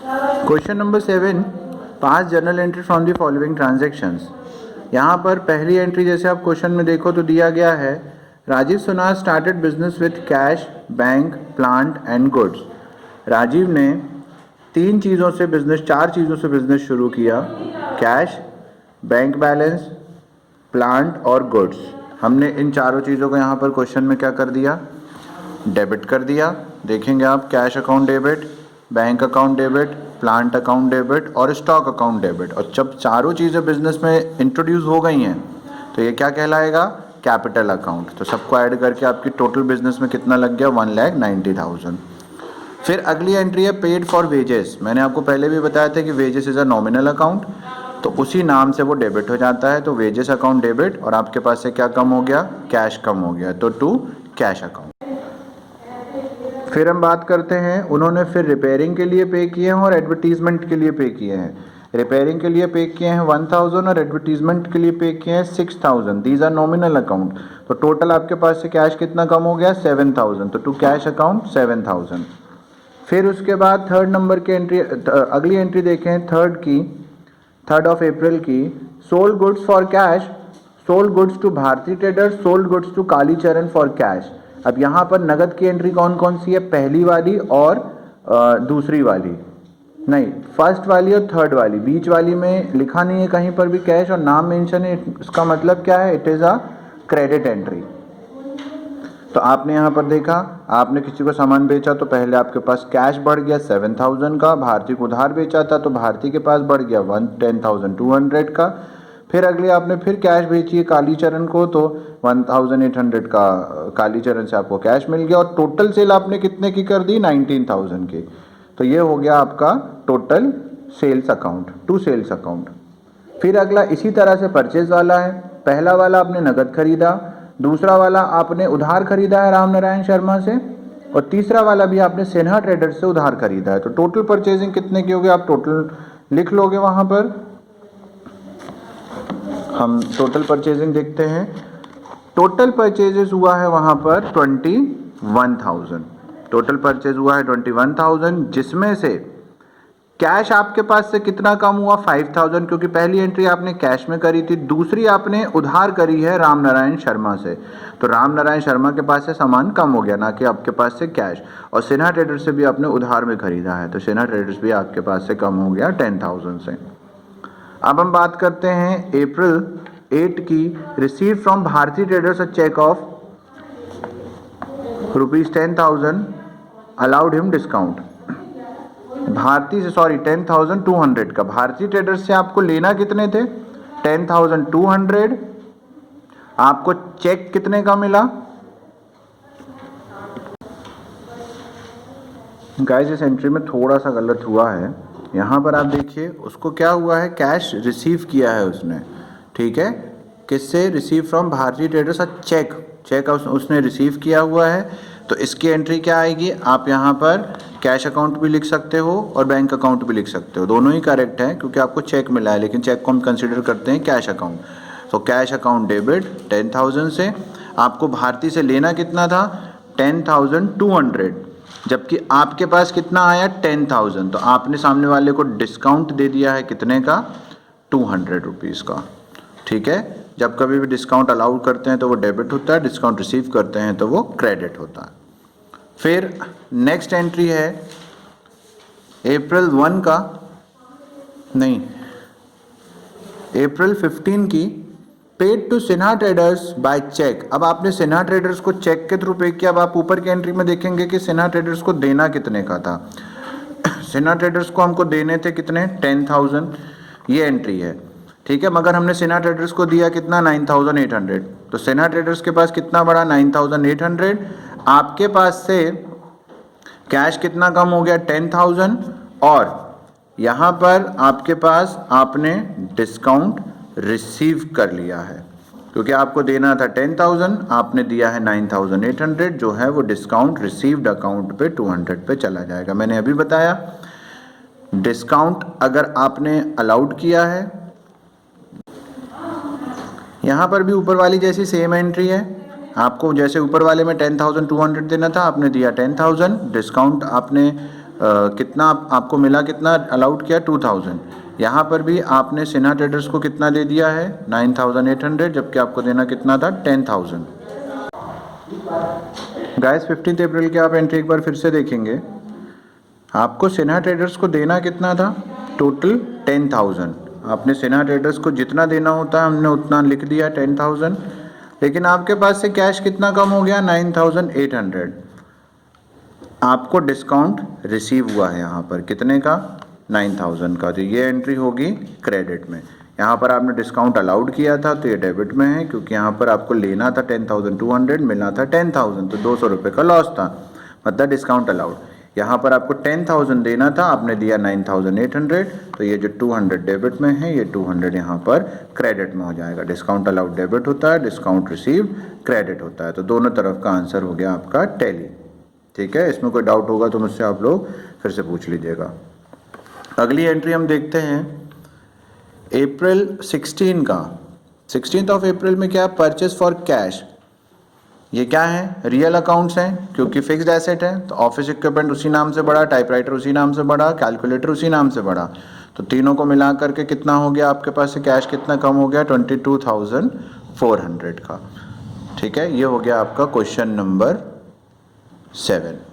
Question number 7, pass journal entry from the following transactions. यहाँ पर पहली एंट्री जैसे आप क्वेश्चन में देखो तो दिया गया है Rajiv Sunar started business with cash, bank, plant and goods. Rajiv ने चार चीज़ों से बिजनेस शुरू किया, कैश, बैंक बैलेंस, प्लांट और गुड्स। हमने इन चारों चीज़ों को यहाँ पर क्वेश्चन में क्या कर दिया, डेबिट कर दिया। देखेंगे आप, cash account debit, bank account debit, plant account debit और स्टॉक अकाउंट डेबिट। और जब चारों चीज़ें बिजनेस में इंट्रोड्यूस हो गई हैं तो ये क्या कहलाएगा, कैपिटल अकाउंट। तो सबको ऐड करके आपकी टोटल बिजनेस में कितना लग गया, 1,90,000। फिर अगली एंट्री है पेड फॉर वेजेस। मैंने आपको पहले भी बताया था कि wages is a nominal account, तो उसी नाम से वो डेबिट हो जाता है। तो वेजेस अकाउंट डेबिट और आपके पास से क्या कम हो गया, कैश कम हो गया, तो टू कैश अकाउंट। फिर हम बात करते हैं, उन्होंने फिर रिपेयरिंग के लिए पे किए हैं और एडवर्टीजमेंट के लिए पे किए हैं। रिपेयरिंग के लिए पे किए हैं 1,000 और एडवर्टीजमेंट के लिए पे किए हैं 6,000। These are nominal account. तो टोटल आपके पास से कैश कितना कम हो गया, 7,000। तो टू कैश अकाउंट 7,000। फिर उसके बाद थर्ड नंबर की एंट्री, अगली एंट्री देखें, थर्ड ऑफ अप्रैल की, sold goods for cash, sold goods to Bharti traders, sold goods to Kalicharan for cash. अब यहाँ पर नगद की एंट्री कौन कौन सी है, पहली वाली और दूसरी वाली, नहीं फर्स्ट वाली और थर्ड वाली। बीच वाली में लिखा नहीं है कहीं पर भी कैश और नाम मेंशन है, इसका मतलब क्या है, it is a credit entry. तो आपने यहाँ पर देखा, आपने किसी को सामान बेचा तो पहले आपके पास कैश बढ़ गया 7,000 का, भारती को उधार बेचा था तो भारती के पास बढ़ गया 10,200 का। फिर अगले आपने फिर कैश बेची है कालीचरण को तो 1,800 का कालीचरण से आपको कैश मिल गया और टोटल सेल आपने कितने की कर दी, 19,000 की। तो ये हो गया आपका total sales account, to sales account. फिर अगला इसी तरह से परचेज वाला है। पहला वाला आपने नगद खरीदा, दूसरा वाला आपने उधार खरीदा है राम नारायण शर्मा से, और तीसरा वाला भी आपने सिन्हा ट्रेडर्स से उधार खरीदा है। तो टोटल परचेजिंग कितने की होगी, आप टोटल लिख लोगे वहां पर। हम टोटल परचेजिंग देखते हैं, टोटल परचेजेस हुआ है वहां पर 21,000। टोटल परचेज हुआ है 21,000, जिसमें से कैश आपके पास से कितना कम हुआ, 5,000, क्योंकि पहली एंट्री आपने कैश में करी थी, दूसरी आपने उधार करी है राम नारायण शर्मा से। तो राम नारायण शर्मा के पास से सामान कम हो गया, ना कि आपके पास से कैश। और सिन्हा ट्रेडर्स से भी आपने उधार में खरीदा है, तो सिन्हा ट्रेडर्स भी आपके पास से कम हो गया 10,000 से। अब हम बात करते हैं अप्रैल 8 की, receive from Bharti traders a cheque of ₹10,000, allowed him discount. Bharti से 10,200 का, भारती ट्रेडर्स से आपको लेना कितने थे, 10,200। आपको चेक कितने का मिला, गाइस इस एंट्री में थोड़ा सा गलत हुआ है। यहाँ पर आप देखिए, उसको क्या हुआ है, कैश रिसीव किया है उसने, ठीक है, किससे, receive from Bharti traders, cheque उसने रिसीव किया हुआ है। तो इसकी एंट्री क्या आएगी, आप यहाँ पर कैश अकाउंट भी लिख सकते हो और बैंक अकाउंट भी लिख सकते हो, दोनों ही करेक्ट है क्योंकि आपको चेक मिला है, लेकिन चेक को हम कंसिडर करते हैं कैश अकाउंट। तो कैश अकाउंट डेबिट 10,000 से, आपको भारती से लेना कितना था, 10,200, जबकि आपके पास कितना आया 10,000, तो आपने सामने वाले को डिस्काउंट दे दिया है कितने का, 200 रुपीज़ का, ठीक है। जब कभी भी डिस्काउंट अलाउ करते हैं तो वो डेबिट होता है, डिस्काउंट रिसीव करते हैं तो वो क्रेडिट होता है। फिर नेक्स्ट एंट्री है अप्रैल 15 की, paid to Sinha traders by cheque. अब आपने सिन्हा ट्रेडर्स को चेक के थ्रू पे किया। अब आप ऊपर की एंट्री में देखेंगे कि सिन्हा ट्रेडर्स को देना कितने का था। सिन्हा ट्रेडर्स को हमको देने थे कितने, 10,000, ये एंट्री है, ठीक है। मगर हमने सिन्हा ट्रेडर्स को दिया कितना, 9,800। तो सिन्हा ट्रेडर्स के पास कितना बढ़ा, 9,800। आपके पास से कैश कितना कम हो गया, 10,000, और यहाँ पर आपके पास आपने डिस्काउंट रिसीव कर लिया है, क्योंकि आपको देना था 10,000, आपने दिया है 9,800, जो है वो डिस्काउंट रिसीव्ड अकाउंट पे 200 पे चला जाएगा। मैंने अभी बताया डिस्काउंट अगर आपने अलाउड किया है, यहाँ पर भी ऊपर वाली जैसी सेम एंट्री है। आपको जैसे ऊपर वाले में 10,200 देना था, आपने दिया 10,000, डिस्काउंट आपने कितना आपको मिला, कितना अलाउड किया 2000। यहाँ पर भी आपने सिन्हा ट्रेडर्स को कितना दे दिया है 9800, जबकि आपको देना कितना था 10000। गाइस 15 अप्रैल की आप एंट्री एक बार फिर से देखेंगे, आपको सिन्हा ट्रेडर्स को देना कितना था टोटल 10000। आपने सिन्हा ट्रेडर्स को जितना देना होता है हमने उतना लिख दिया 10000, लेकिन आपके पास से कैश कितना कम हो गया 9800। आपको डिस्काउंट रिसीव हुआ है यहाँ पर कितने का 9000 का, तो ये एंट्री होगी क्रेडिट में। यहाँ पर आपने डिस्काउंट अलाउड किया था तो ये डेबिट में है, क्योंकि यहाँ पर आपको लेना था 10200, मिलना था 10000, तो 200 रुपये का लॉस था, मतलब डिस्काउंट अलाउड। यहाँ पर आपको 10000 देना था, आपने दिया 9800, तो ये जो 200 डेबिट में है ये 200 यहाँ पर क्रेडिट में हो जाएगा। डिस्काउंट अलाउड डेबिट होता है, डिस्काउंट रिसीव क्रेडिट होता है, तो दोनों तरफ का आंसर हो गया आपका टैली। ठीक है, इसमें कोई डाउट होगा तो मुझसे आप लोग फिर से पूछ लीजिएगा। अगली एंट्री हम देखते हैं अप्रैल 16 का। 16 ऑफ अप्रैल में क्या, परचेस फॉर कैश। ये क्या है, रियल अकाउंट्स हैं, क्योंकि फिक्स्ड एसेट है तो ऑफिस इक्विपमेंट उसी नाम से बढ़ा, टाइपराइटर उसी नाम से बढ़ा, कैलकुलेटर उसी नाम से बढ़ा, तो तीनों को मिला करके कितना हो गया आपके पास से कैश कितना कम हो गया 22400 का। ठीक है, ये हो गया आपका क्वेश्चन नंबर 7।